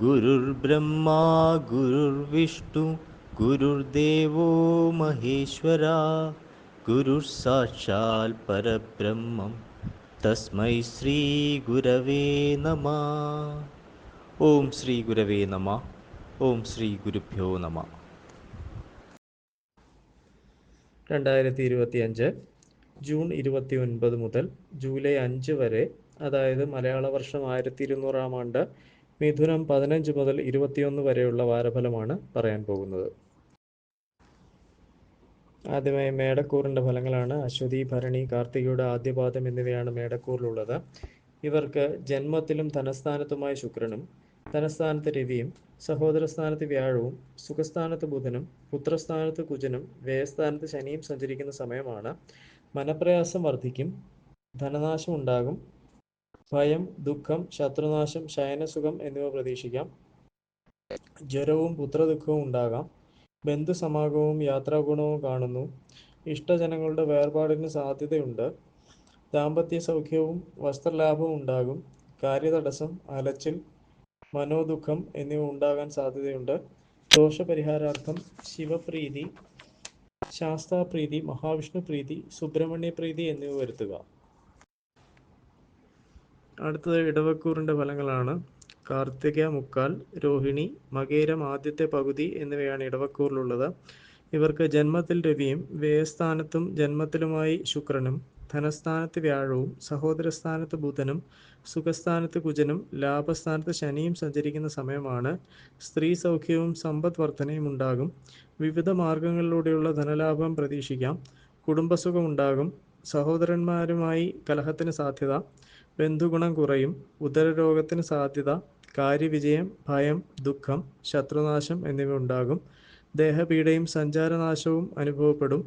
गुरुर्ब्रह्मा गुरुर्विष्णु गुरुर्देवो महेश्वरा गुरुः परब्रह्मं तस्मै श्रीगुरवे नमः. ഓം ശ്രീ ഗുരവേ നമ. ഓം ശ്രീ ഗുരുഭ്യോ നമ. 2025 ജൂൺ 29 മുതൽ ജൂലൈ 5 വരെ, അതായത് മലയാള വർഷം 1200 ആണ്ട് മിഥുനം 15 മുതൽ 21 വരെയുള്ള വാരഫലമാണ് പറയാൻ പോകുന്നത്. ആദ്യമായി മേടക്കൂറിൻ്റെ ഫലങ്ങളാണ്. അശ്വതി, ഭരണി, കാർത്തികയുടെ ആദ്യപാദം എന്നിവയാണ് മേടക്കൂറിലുള്ളത്. ഇവർക്ക് ജന്മത്തിലും ധനസ്ഥാനത്തുമായ ശുക്രനും ധനസ്ഥാനത്ത് രവിയും സഹോദരസ്ഥാനത്ത് വ്യാഴവും സുഖസ്ഥാനത്ത് ബുധനും പുത്രസ്ഥാനത്ത് കുജനും വ്യയസ്ഥാനത്ത് ശനിയും സഞ്ചരിക്കുന്ന സമയമാണ്. മനപ്രയാസം വർദ്ധിക്കും, ധനനാശം ഉണ്ടാകും, ഭയം, ദുഃഖം, ശത്രുനാശം, ശയനസുഖം എന്നിവ പ്രതീക്ഷിക്കാം. ജ്വരവും പുത്രദുഃഖവും ഉണ്ടാകാം. ബന്ധുസമാഗമവും യാത്രാഗുണവും കാണുന്നു. ഇഷ്ടജനങ്ങളുടെ വേർപാടിന് സാധ്യതയുണ്ട്. ദാമ്പത്യ സൗഖ്യവും വസ്ത്രലാഭവും ഉണ്ടാകും. കാര്യതടസ്സം, അലച്ചിൽ, മനോദുഃഖം എന്നിവ ഉണ്ടാകാൻ സാധ്യതയുണ്ട്. ദോഷപരിഹാരാർത്ഥം ശിവപ്രീതി, ശാസ്താപ്രീതി, മഹാവിഷ്ണു പ്രീതി, സുബ്രഹ്മണ്യ പ്രീതി എന്നിവ വരുത്തുക. അടുത്തത് ഇടവക്കൂറിൻ്റെ ഫലങ്ങളാണ്. കാർത്തിക മുക്കാൽ, രോഹിണി, മകേരം ആദ്യത്തെ പകുതി എന്നിവയാണ് ഇടവക്കൂറിലുള്ളത്. ഇവർക്ക് ജന്മത്തിൽ രവിയും വ്യയസ്ഥാനത്തും ജന്മത്തിലുമായി ശുക്രനും ധനസ്ഥാനത്ത് വ്യാഴവും സഹോദരസ്ഥാനത്ത് ബുധനും സുഖസ്ഥാനത്ത് കുജനും ലാഭസ്ഥാനത്ത് ശനിയും സഞ്ചരിക്കുന്ന സമയമാണ്. സ്ത്രീ സൗഖ്യവും സമ്പദ് വർധനയും ഉണ്ടാകും. വിവിധ മാർഗങ്ങളിലൂടെയുള്ള ധനലാഭം പ്രതീക്ഷിക്കാം. കുടുംബസുഖം ഉണ്ടാകും. സഹോദരന്മാരുമായി കലഹത്തിന് സാധ്യത. ബന്ധുഗുണം കുറയും. ഉദരരോഗത്തിന് സാധ്യത. കാര്യവിജയം, ഭയം, ദുഃഖം, ശത്രുനാശം എന്നിവ ഉണ്ടാകും. ദേഹപീഡയും സഞ്ചാരനാശവും അനുഭവപ്പെടും.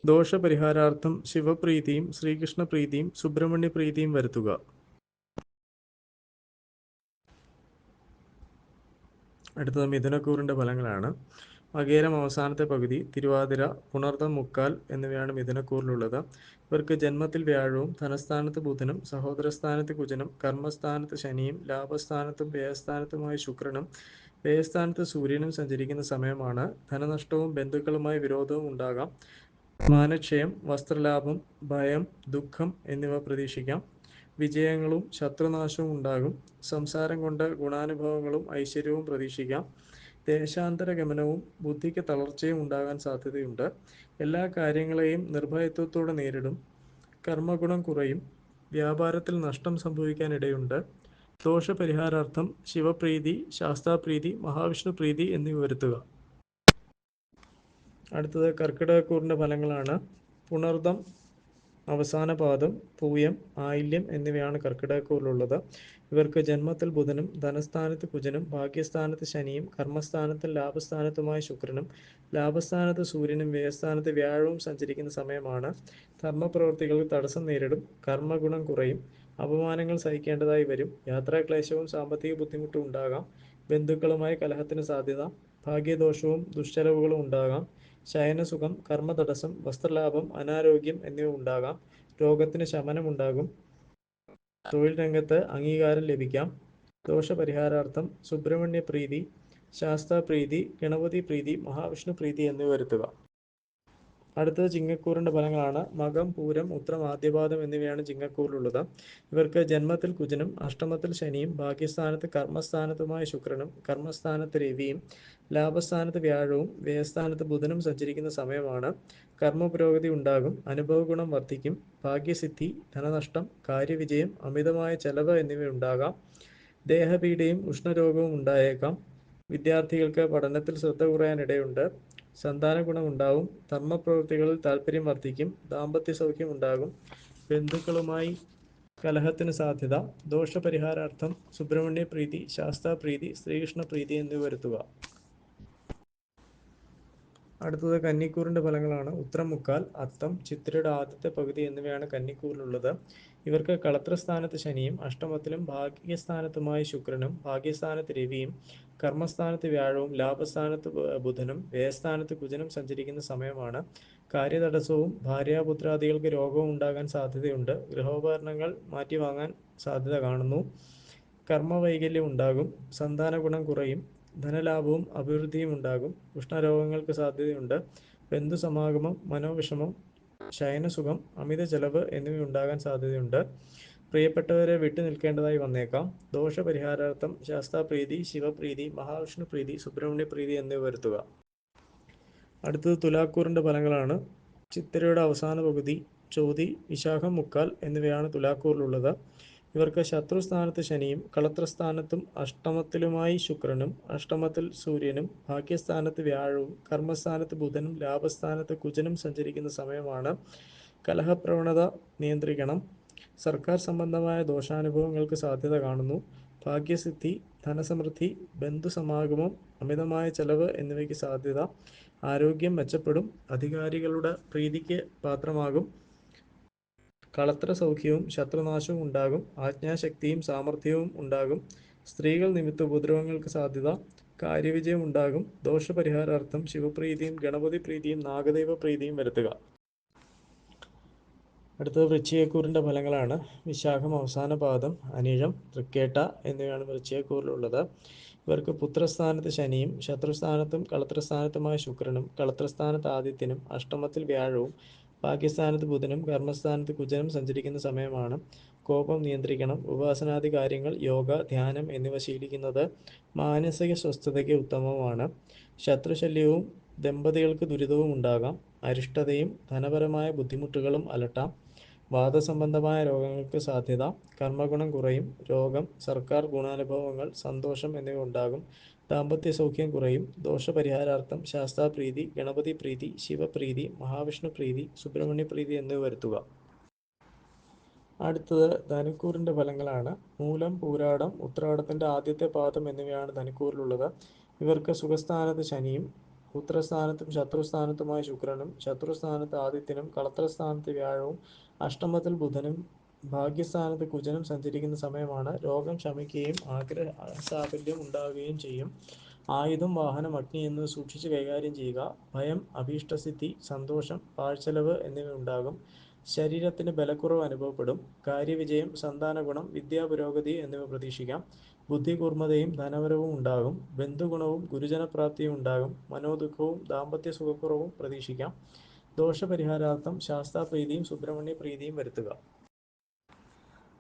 ദോഷപരിഹാരാർത്ഥം ശിവപ്രീതിയും ശ്രീകൃഷ്ണപ്രീതിയും സുബ്രഹ്മണ്യ പ്രീതിയും വരുത്തുക. അടുത്തത് മിഥുനക്കൂറിൻ്റെ ഫലങ്ങളാണ്. മകേരം അവസാനത്തെ പകുതി, തിരുവാതിര, പുണർതം മുക്കാൽ എന്നിവയാണ് മിഥുനക്കൂറിലുള്ളത്. ഇവർക്ക് ജന്മത്തിൽ വ്യാഴവും ധനസ്ഥാനത്ത് ബുധനും സഹോദരസ്ഥാനത്ത് കുജനും കർമ്മസ്ഥാനത്ത് ശനിയും ലാഭസ്ഥാനത്തും വ്യയസ്ഥാനത്തുമായ ശുക്രനും വ്യയസ്ഥാനത്ത് സൂര്യനും സഞ്ചരിക്കുന്ന സമയമാണ്. ധനനഷ്ടവും ബന്ധുക്കളുമായി വിരോധവും ഉണ്ടാകാം. മാനക്ഷയം, വസ്ത്രലാഭം, ഭയം, ദുഃഖം എന്നിവ പ്രതീക്ഷിക്കാം. വിജയങ്ങളും ശത്രുനാശവും ഉണ്ടാകും. സംസാരം കൊണ്ട് ഗുണാനുഭവങ്ങളും ഐശ്വര്യവും പ്രതീക്ഷിക്കാം. ദേശാന്തര ഗമനവും ബുദ്ധിക്ക് തളർച്ചയും ഉണ്ടാകാൻ സാധ്യതയുണ്ട്. എല്ലാ കാര്യങ്ങളെയും നിർഭയത്വത്തോടെ നേരിടും. കർമ്മഗുണം കുറയും. വ്യാപാരത്തിൽ നഷ്ടം സംഭവിക്കാനിടയുണ്ട്. ദോഷപരിഹാരാർത്ഥം ശിവപ്രീതി, ശാസ്താപ്രീതി, മഹാവിഷ്ണു പ്രീതി എന്നിവ വരുത്തുക. അടുത്തത് കർക്കിടകക്കൂറിൻ്റെ ഫലങ്ങളാണ്. പുണർദം അവസാന പാദം, പൂയം, ആയില്യം എന്നിവയാണ് കർക്കിടകക്കൂറിലുള്ളത്. ഇവർക്ക് ജന്മത്തിൽ ബുധനും ധനസ്ഥാനത്ത് കുജനും ഭാഗ്യസ്ഥാനത്ത് ശനിയും കർമ്മസ്ഥാനത്തും ലാഭസ്ഥാനത്തുമായ ശുക്രനും ലാഭസ്ഥാനത്ത് സൂര്യനും വ്യയസ്ഥാനത്ത് വ്യാഴവും സഞ്ചരിക്കുന്ന സമയമാണ്. ധർമ്മപ്രവൃത്തികൾക്ക് തടസ്സം നേരിടും. കർമ്മഗുണം കുറയും. അപമാനങ്ങൾ സഹിക്കേണ്ടതായി വരും. യാത്രാക്ലേശവും സാമ്പത്തിക ബുദ്ധിമുട്ടും ഉണ്ടാകാം. ബന്ധുക്കളുമായി കലഹത്തിന് സാധ്യത. ഭാഗ്യദോഷവും ദുഷ്ചെലവുകളും ഉണ്ടാകാം. ശയനസുഖം, കർമ്മതടസ്സം, വസ്ത്രലാഭം, അനാരോഗ്യം എന്നിവ ഉണ്ടാകാം. രോഗത്തിന് ശമനമുണ്ടാകും. തൊഴിൽ രംഗത്ത് അംഗീകാരം ലഭിക്കാം. ദോഷപരിഹാരാർത്ഥം സുബ്രഹ്മണ്യ പ്രീതി, ശാസ്താപ്രീതി, ഗണപതി പ്രീതി, മഹാവിഷ്ണു പ്രീതി എന്നിവ വരുത്തുക. അടുത്തത് ചിങ്ങക്കൂറിൻ്റെ ഫലങ്ങളാണ്. മകം, പൂരം, ഉത്രം, ആദ്യപാദം എന്നിവയാണ് ചിങ്ങക്കൂറിലുള്ളത്. ഇവർക്ക് ജന്മത്തിൽ കുജനും അഷ്ടമത്തിൽ ശനിയും ഭാഗ്യസ്ഥാനത്ത് കർമ്മസ്ഥാനത്തുമായ ശുക്രനും കർമ്മസ്ഥാനത്ത് രവിയും ലാഭസ്ഥാനത്ത് വ്യാഴവും വ്യയസ്ഥാനത്ത് ബുധനും സഞ്ചരിക്കുന്ന സമയമാണ്. കർമ്മപുരോഗതി ഉണ്ടാകും. അനുഭവഗുണം വർദ്ധിക്കും. ഭാഗ്യസിദ്ധി, ധനനഷ്ടം, കാര്യവിജയം, അമിതമായ ചെലവ് എന്നിവ ഉണ്ടാകാം. ദേഹപീഡയും ഉഷ്ണരോഗവും ഉണ്ടായേക്കാം. വിദ്യാർത്ഥികൾക്ക് പഠനത്തിൽ ശ്രദ്ധ കുറയാനിടയുണ്ട്. സന്താന ഗുണം ഉണ്ടാവും. ധർമ്മപ്രവൃത്തികളിൽ താല്പര്യം വർദ്ധിക്കും. ദാമ്പത്യ സൗഖ്യം ഉണ്ടാകും. ബന്ധുക്കളുമായി കലഹത്തിന് സാധ്യത. ദോഷപരിഹാരാർത്ഥം സുബ്രഹ്മണ്യ പ്രീതി, ശാസ്താപ്രീതി, ശ്രീകൃഷ്ണ പ്രീതി എന്നിവ വരുത്തുക. അടുത്തത് കന്നിക്കൂറിൻ്റെ ഫലങ്ങളാണ്. ഉത്രം മുക്കാൽ, അത്തം, ചിത്രയുടെ ആദ്യത്തെ പകുതി എന്നിവയാണ് കന്നിക്കൂറിലുള്ളത്. ഇവർക്ക് കളത്രസ്ഥാനത്ത് ശനിയും അഷ്ടമത്തിലും ഭാഗ്യസ്ഥാനത്തുമായി ശുക്രനും ഭാഗ്യസ്ഥാനത്ത് രവിയും കർമ്മസ്ഥാനത്ത് വ്യാഴവും ലാഭസ്ഥാനത്ത് ബുധനും വ്യയസ്ഥാനത്ത് കുജനും സഞ്ചരിക്കുന്ന സമയമാണ്. കാര്യതടസ്സവും ഭാര്യാപുത്രാദികൾക്ക് രോഗവും ഉണ്ടാകാൻ സാധ്യതയുണ്ട്. ഗൃഹോപകരണങ്ങൾ മാറ്റി വാങ്ങാൻ സാധ്യത കാണുന്നു. കർമ്മവൈകല്യം ഉണ്ടാകും. സന്താന ഗുണം കുറയും. ധനലാഭവും അഭിവൃദ്ധിയും ഉണ്ടാകും. ഉഷ്ണരോഗങ്ങൾക്ക് സാധ്യതയുണ്ട്. ബന്ധുസമാഗമം, മനോവിഷമം, ശയനസുഖം, അമിത ചെലവ് എന്നിവ ഉണ്ടാകാൻ സാധ്യതയുണ്ട്. പ്രിയപ്പെട്ടവരെ വിട്ടു നിൽക്കേണ്ടതായി വന്നേക്കാം. ദോഷപരിഹാരാർത്ഥം ശാസ്താപ്രീതി, ശിവപ്രീതി, മഹാവിഷ്ണുപ്രീതി, സുബ്രഹ്മണ്യപ്രീതി എന്നിവ വരുത്തുക. അടുത്തത് തുലാക്കൂറിൻ്റെ ഫലങ്ങളാണ്. ചിത്തിരയുടെ അവസാന പകുതി, ചോതി, വിശാഖം, മുക്കാൽ എന്നിവയാണ് തുലാക്കൂറിലുള്ളത്. ഇവർക്ക് ശത്രുസ്ഥാനത്ത് ശനിയും കളത്രസ്ഥാനത്തും അഷ്ടമത്തിലുമായി ശുക്രനും അഷ്ടമത്തിൽ സൂര്യനും ഭാഗ്യസ്ഥാനത്ത് വ്യാഴവും കർമ്മസ്ഥാനത്ത് ബുധനും ലാഭസ്ഥാനത്ത് കുജനും സഞ്ചരിക്കുന്ന സമയമാണ്. കലഹപ്രവണത നിയന്ത്രിക്കണം. സർക്കാർ സംബന്ധമായ ദോഷാനുഭവങ്ങൾക്ക് സാധ്യത കാണുന്നു. ഭാഗ്യസിദ്ധി, ധനസമൃദ്ധി, ബന്ധുസമാഗമം, അമിതമായ ചെലവ് എന്നിവയ്ക്ക് സാധ്യത. ആരോഗ്യം മെച്ചപ്പെടും. അധികാരികളുടെ പ്രീതിക്ക് പാത്രമാകും. കളത്ര സൗഖ്യവും ശത്രുനാശവും ഉണ്ടാകും. ആജ്ഞാശക്തിയും സാമർഥ്യവും ഉണ്ടാകും. സ്ത്രീകൾ നിമിത്ത ഉപദ്രവങ്ങൾക്ക് സാധ്യത. കാര്യവിജയം ഉണ്ടാകും. ദോഷപരിഹാരാർത്ഥം ശിവപ്രീതിയും ഗണപതി പ്രീതിയും നാഗദൈവ പ്രീതിയും വരുത്തുക. അടുത്തത് വൃശ്ചികക്കൂറിൻ്റെ ഫലങ്ങളാണ്. വിശാഖം അവസാന പാദം, അനിഴം, തൃക്കേട്ട എന്നിവയാണ് വൃശ്ചികക്കൂറിലുള്ളത്. ഇവർക്ക് പുത്രസ്ഥാനത്ത് ശനിയും ശത്രുസ്ഥാനത്തും കളത്രസ്ഥാനത്തുമായ ശുക്രനും കളത്രസ്ഥാനത്ത് ആദിത്യനും അഷ്ടമത്തിൽ വ്യാഴവും ഭാഗ്യസ്ഥാനത്ത് ബുധനും കർമ്മസ്ഥാനത്ത് കുജനും സഞ്ചരിക്കുന്ന സമയമാണ്. കോപം നിയന്ത്രിക്കണം. ഉപാസനാദി കാര്യങ്ങൾ, യോഗ, ധ്യാനം എന്നിവ ശീലിക്കുന്നത് മാനസിക സ്വസ്ഥതയ്ക്ക് ഉത്തമമാണ്. ശത്രുശല്യവും ദമ്പതികൾക്ക് ദുരിതവും ഉണ്ടാകാം. അരിഷ്ടതയും ധനപരമായ ബുദ്ധിമുട്ടുകളും അലട്ടാം. വാദസംബന്ധമായ രോഗങ്ങൾക്ക് സാധ്യത. കർമ്മഗുണം കുറയും. രോഗം, സർക്കാർ ഗുണാനുഭവങ്ങൾ, സന്തോഷം എന്നിവ ഉണ്ടാകും. ദാമ്പത്യ സൗഖ്യം കുറയും. ദോഷപരിഹാരാർത്ഥം ശാസ്താപ്രീതി, ഗണപതി പ്രീതി, ശിവപ്രീതി, മഹാവിഷ്ണു പ്രീതി, സുബ്രഹ്മണ്യ പ്രീതി എന്നിവ വരുത്തുക. അടുത്തത് ധനുക്കൂറിൻ്റെ ഫലങ്ങളാണ്. മൂലം, പൂരാടം, ഉത്രാടത്തിൻ്റെ ആദ്യത്തെ പാദം എന്നിവയാണ് ധനുക്കൂറിലുള്ളത്. ഇവർക്ക് സുഖസ്ഥാനത്ത് ശനിയും പുത്രസ്ഥാനത്തും ശത്രുസ്ഥാനത്തുമായ ശുക്രനും ശത്രുസ്ഥാനത്ത് ആദിത്യനും കളത്രസ്ഥാനത്ത് വ്യാഴവും അഷ്ടമത്തിൽ ബുധനും ഭാഗ്യസ്ഥാനത്ത് കുജനും സഞ്ചരിക്കുന്ന സമയമാണ്. രോഗം ശമിക്കുകയും ആഗ്രഹസാഫല്യം ഉണ്ടാവുകയും ചെയ്യും. ആയുധം, വാഹനം, അഗ്നി എന്നിവ സൂക്ഷിച്ച് കൈകാര്യം ചെയ്യുക. ഭയം, അഭീഷ്ടസിദ്ധി, സന്തോഷം, പാഴ്ചെലവ് എന്നിവ ഉണ്ടാകും. ശരീരത്തിന് ബലക്കുറവ് അനുഭവപ്പെടും. കാര്യവിജയം, സന്താനഗുണം, വിദ്യാപുരോഗതി എന്നിവ പ്രതീക്ഷിക്കാം. ബുദ്ധികൂർമ്മതയും ധനവരവും ഉണ്ടാകും. ബന്ധുഗുണവും ഗുരുജനപ്രാപ്തിയും ഉണ്ടാകും. മനോദുഃഖവും ദാമ്പത്യ സുഖക്കുറവും പ്രതീക്ഷിക്കാം. ദോഷപരിഹാരാർത്ഥം ശാസ്താപ്രീതിയും സുബ്രഹ്മണ്യ പ്രീതിയും വരുത്തുക.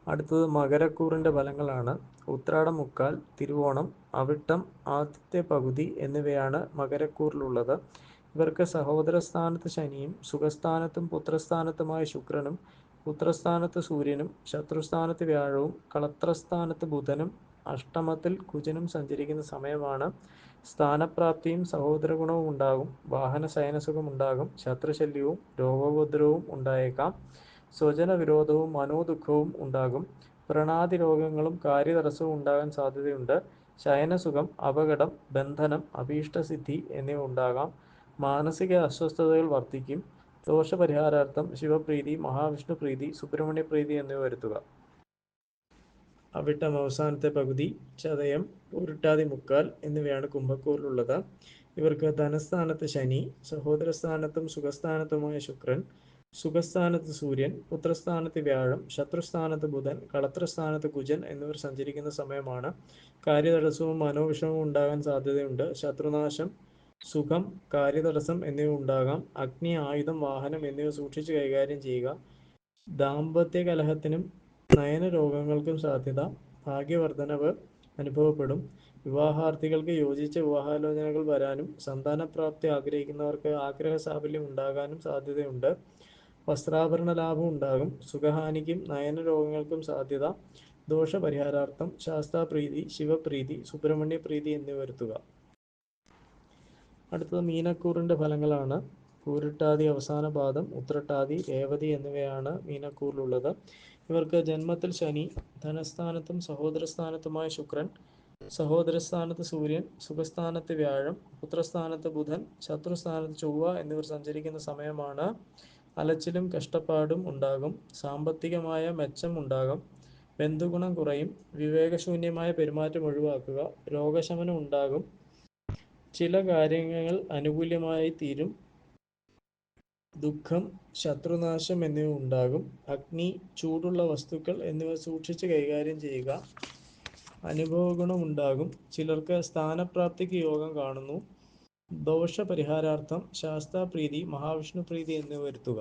അടുത്തത് മകരക്കൂറിൻ്റെ ഫലങ്ങളാണ്. ഉത്രാടം, മുക്കാൽ, തിരുവോണം, അവിട്ടം ആദ്യത്തെ പകുതി എന്നിവയാണ് മകരക്കൂറിലുള്ളത്. ഇവർക്ക് സഹോദരസ്ഥാനത്ത് ശനിയും സുഖസ്ഥാനത്തും പുത്രസ്ഥാനത്തുമായ ശുക്രനും പുത്രസ്ഥാനത്ത് സൂര്യനും ശത്രുസ്ഥാനത്ത് വ്യാഴവും കളത്രസ്ഥാനത്ത് ബുധനും അഷ്ടമത്തിൽ കുജനും സഞ്ചരിക്കുന്ന സമയമാണ്. സ്ഥാനപ്രാപ്തിയും സഹോദരഗുണവും ഉണ്ടാകും. വാഹന ശയനസുഖം ഉണ്ടാകും. ശത്രുശല്യവും രോഗോപദ്രവവും ഉണ്ടായേക്കാം. സ്വജനവിരോധവും മനോദുഃഖവും ഉണ്ടാകും. വ്രണാദി രോഗങ്ങളും കാര്യതടസ്സവും ഉണ്ടാകാൻ സാധ്യതയുണ്ട്. ശയനസുഖം, അപകടം, ബന്ധനം, അഭീഷ്ടസിദ്ധി എന്നിവ ഉണ്ടാകാം. മാനസിക അസ്വസ്ഥതകൾ വർദ്ധിക്കും. ദോഷപരിഹാരാർത്ഥം ശിവപ്രീതി, മഹാവിഷ്ണു പ്രീതി, സുബ്രഹ്മണ്യ പ്രീതി എന്നിവ വരുത്തുക. അവിട്ടം അവസാനത്തെ പകുതി, ചതയം, ഉരുട്ടാതി, മുക്കാൽ എന്നിവയാണ് കുംഭക്കൂറിലുള്ളത്. ഇവർക്ക് ധനസ്ഥാനത്ത് ശനി, സഹോദരസ്ഥാനത്തും സുഖസ്ഥാനത്തുമായ ശുക്രൻ, സുഖസ്ഥാനത്ത് സൂര്യൻ, പുത്രസ്ഥാനത്ത് വ്യാഴം, ശത്രുസ്ഥാനത്ത് ബുധൻ, കളത്രസ്ഥാനത്ത് കുജൻ എന്നിവർ സഞ്ചരിക്കുന്ന സമയമാണ്. കാര്യതടസ്സവും മനോവിഷമവും ഉണ്ടാകാൻ സാധ്യതയുണ്ട്. ശത്രുനാശം, സുഖം, കാര്യതടസ്സം എന്നിവ ഉണ്ടാകാം. അഗ്നി, ആയുധം, വാഹനം എന്നിവ സൂക്ഷിച്ച് കൈകാര്യം ചെയ്യുക. ദാമ്പത്യ കലഹത്തിനും നയന രോഗങ്ങൾക്കും സാധ്യത. ഭാഗ്യവർദ്ധനവ് അനുഭവപ്പെടും. വിവാഹാർത്ഥികൾക്ക് യോജിച്ച വിവാഹാലോചനകൾ വരാനും സന്താനപ്രാപ്തി ആഗ്രഹിക്കുന്നവർക്ക് ആഗ്രഹസാഫല്യം ഉണ്ടാകാനും സാധ്യതയുണ്ട്. വസ്ത്രാഭരണ ലാഭം ഉണ്ടാകും. സുഖഹാനിക്കും നയന രോഗങ്ങൾക്കും സാധ്യത. ദോഷപരിഹാരാർത്ഥം ശാസ്താപ്രീതി, ശിവപ്രീതി, സുബ്രഹ്മണ്യ പ്രീതി എന്നിവ വരുത്തുക. അടുത്തത് മീനക്കൂറിൻ്റെ ഫലങ്ങളാണ്. പൂരിട്ടാതി അവസാന പാദം, ഉത്രട്ടാതി, രേവതി എന്നിവയാണ് മീനക്കൂറിലുള്ളത്. ഇവർക്ക് ജന്മത്തിൽ ശനി, ധനസ്ഥാനത്തും സഹോദരസ്ഥാനത്തുമായ ശുക്രൻ, സഹോദരസ്ഥാനത്ത് സൂര്യൻ, സുഖസ്ഥാനത്ത് വ്യാഴം, പുത്രസ്ഥാനത്ത് ബുധൻ, ശത്രുസ്ഥാനത്ത് ചൊവ്വ എന്നിവർ സഞ്ചരിക്കുന്ന സമയമാണ്. അലച്ചിലും കഷ്ടപ്പാടും ഉണ്ടാകും. സാമ്പത്തികമായ മെച്ചം ഉണ്ടാകും. ബന്ധുഗുണം കുറയും. വിവേകശൂന്യമായ പെരുമാറ്റം ഒഴിവാക്കുക. രോഗശമനം ഉണ്ടാകും. ചില കാര്യങ്ങൾ അനുകൂല്യമായി തീരും. ദുഃഖം, ശത്രുനാശം എന്നിവ ഉണ്ടാകും. അഗ്നി, ചൂടുള്ള വസ്തുക്കൾ എന്നിവ സൂക്ഷിച്ച് കൈകാര്യം ചെയ്യുക. അനുഭവഗുണമുണ്ടാകും. ചിലർക്ക് സ്ഥാനപ്രാപ്തിക്ക് യോഗം കാണുന്നു. ദോഷപരിഹാരാർത്ഥം ശാസ്താപ്രീതി, മഹാവിഷ്ണു പ്രീതി എന്നിവ വരുത്തുക.